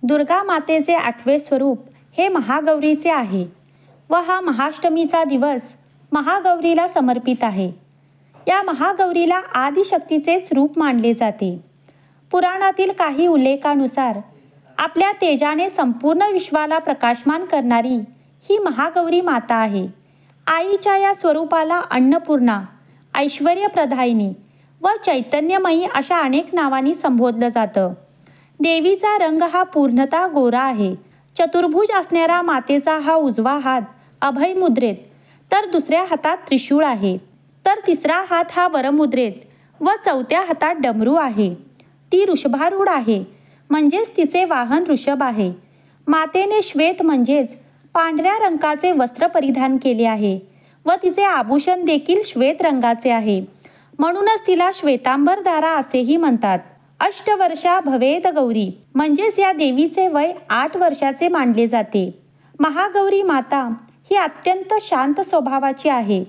दुर्गा मातेचे 8वे स्वरूप हे महागौरीचे आहे व हा महाअष्टमीचा दिवस महागौरीला समर्पित आहे। या महागौरीला आदिशक्तीचेच रूप मानले जाते। पुराणातील काही उल्लेखानुसार आपल्या तेजाने संपूर्ण विश्वाला प्रकाशमान करणारी ही महागौरी माता आहे। आईच्या या स्वरूपाला अन्नपूर्णा, ऐश्वर्यप्रदायिनी व चैतन्यमयी अशा अनेक नावांनी संबोधलं जातं। देवीचा रंग हा पूर्णतः गोरा आहे। चतुर्भुज असणारा मातेचा हा उजवा हात अभय मुद्रेत, तर दुसऱ्या हातात त्रिशूळ आहे, तर तिसरा हात हा वरमुद्रेत व चौथ्या हातात डमरू आहे। ती वृषभारूढ आहे, म्हणजेच तिचे वाहन ऋषभ आहे। मातेने श्वेत म्हणजेच पांढऱ्या रंगाचे वस्त्र परिधान केले आहे व तिचे आभूषण देखील श्वेत रंगाचे आहे, म्हणूनच तिला श्वेतांबरधारा असेही म्हणतात। अष्टवर्षा भवेद गौरी म्हणजेच या देवीचे वय 8 वर्षाचे मानले जाते। महागौरी माता ही अत्यंत शांत स्वभावाची आहे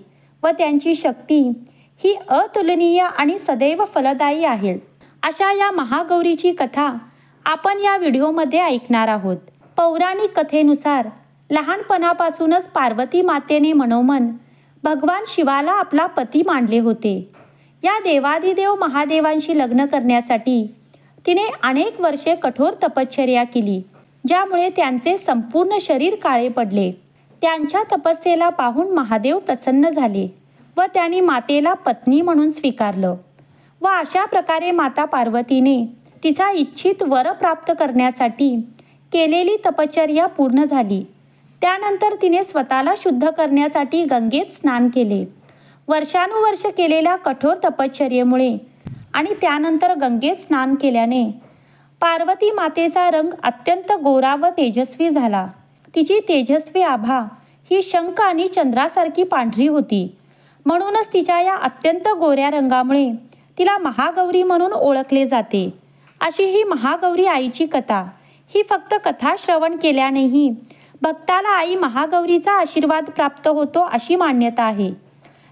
व त्यांची शक्ती ही अतुलनीय आणि सदैव फलदायी आहे। अशा या महागौरीची कथा आपण या व्हिडिओमध्ये ऐकणार आहोत। पौराणिक कथेनुसार लहानपणापासूनच पार्वती मातेने मनोमन भगवान शिवाला आपला पती मानले होते। या देवादिदेव महादेवांशी लग्न करण्यासाठी तिने अनेक वर्षे कठोर तपश्चर्या केली, ज्यामुळे त्यांचे संपूर्ण शरीर काळे पडले। त्यांच्या तपस्येला पाहून महादेव प्रसन्न झाले व त्यांनी मातेला पत्नी म्हणून स्वीकारलं व अशा प्रकारे माता पार्वतीने तिचा इच्छित वर प्राप्त करण्यासाठी केलेली तपश्चर्या पूर्ण झाली। त्यानंतर तिने स्वतःला शुद्ध करण्यासाठी गंगेत स्नान केले। वर्षानुवर्ष केलेल्या कठोर तपश्चर्येमुळे आणि त्यानंतर गंगेत स्नान केल्याने पार्वती मातेचा रंग अत्यंत गोरा व तेजस्वी झाला। तिची तेजस्वी आभा ही शंख आणि चंद्रासारखी पांढरी होती, म्हणूनच तिच्या या अत्यंत गोऱ्या रंगामुळे तिला महागौरी म्हणून ओळखले जाते। अशी ही महागौरी आईची कथा ही फक्त कथा श्रवण केल्यानेही भक्ताला आई महागौरीचा आशीर्वाद प्राप्त होतो अशी मान्यता आहे।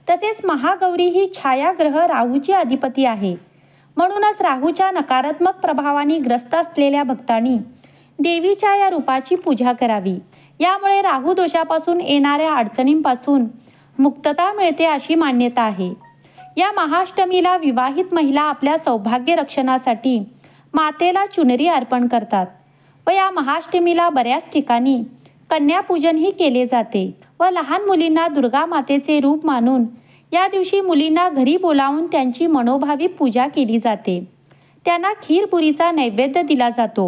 तसेच महागौरी ही छायाग्रह राहूची अधिपती आहे, म्हणूनच राहूच्या नकारात्मक प्रभावाने ग्रस्त असलेल्या भक्तांनी देवीच्या या रूपाची पूजा करावी। यामुळे राहू दोषापासून येणाऱ्या अडचणींपासून मुक्तता मिळते अशी मान्यता आहे। या महाअष्टमीला विवाहित महिला आपल्या सौभाग्य रक्षणासाठी मातेला चुनरी अर्पण करतात व या महाअष्टमीला बऱ्याच ठिकाणी कन्यापूजनही केले जाते व लहान मुलींना दुर्गा मातेचे रूप मानून या दिवशी मुलींना घरी बोलावून त्यांची मनोभावी पूजा केली जाते। त्यांना खीरपुरीचा नैवेद्य दिला जातो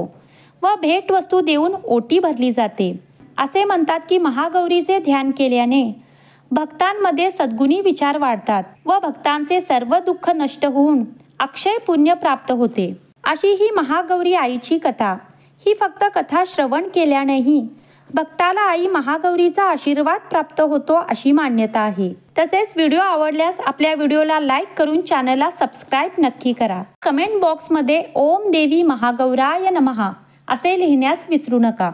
व भेटवस्तू देऊन ओटी भरली जाते। असे म्हणतात की महागौरीचे ध्यान केल्याने भक्तांमध्ये सद्गुणी विचार वाढतात व भक्तांचे सर्व दुःख नष्ट होऊन अक्षय पुण्य प्राप्त होते। अशी ही महागौरी आईची कथा ही फक्त कथा श्रवण केल्यानेही भक्ताला आई महागौरीचा आशीर्वाद प्राप्त होतो अशी मान्यता आहे। तसेच व्हिडिओ आवडल्यास आपल्या व्हिडिओला लाईक करून चॅनलला सबस्क्राईब नक्की करा। कमेंट बॉक्समध्ये ओम देवी महागौराय नमः असे लिहिण्यास विसरू नका।